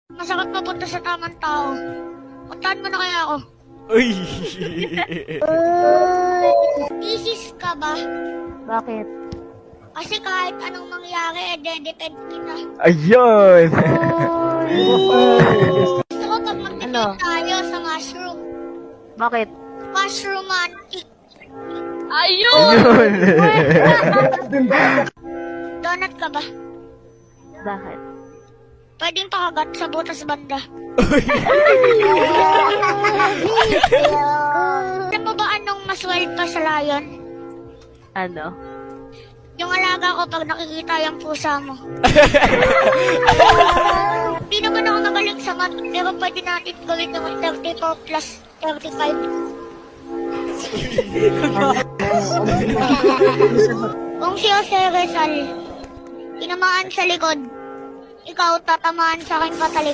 Masakit mapunta sa tamang tao. Puntahan mo na kaya ako. Uy! Thesis ka ba? Bakit? Kasi kahit anong mangyari, depend kita. Ayun! Gusto ko pag magdepend Ano? tayo sa mushroom. Bakit? Mushromantic. Ayun! Donut ka ba? Bakit? Pwedeng pakagat sa butas banda. Alam mo ba anong mas wild pa sa lion? Ano? Yung alaga ko pag nakikita yung pusa mo. Hindi naman ako magaling sa math, pero pwede natin gawin naman 34 plus 35. Kung si Jose Rizal, tinamaan sa likod, ikaw tatamaan sa akin patalikod.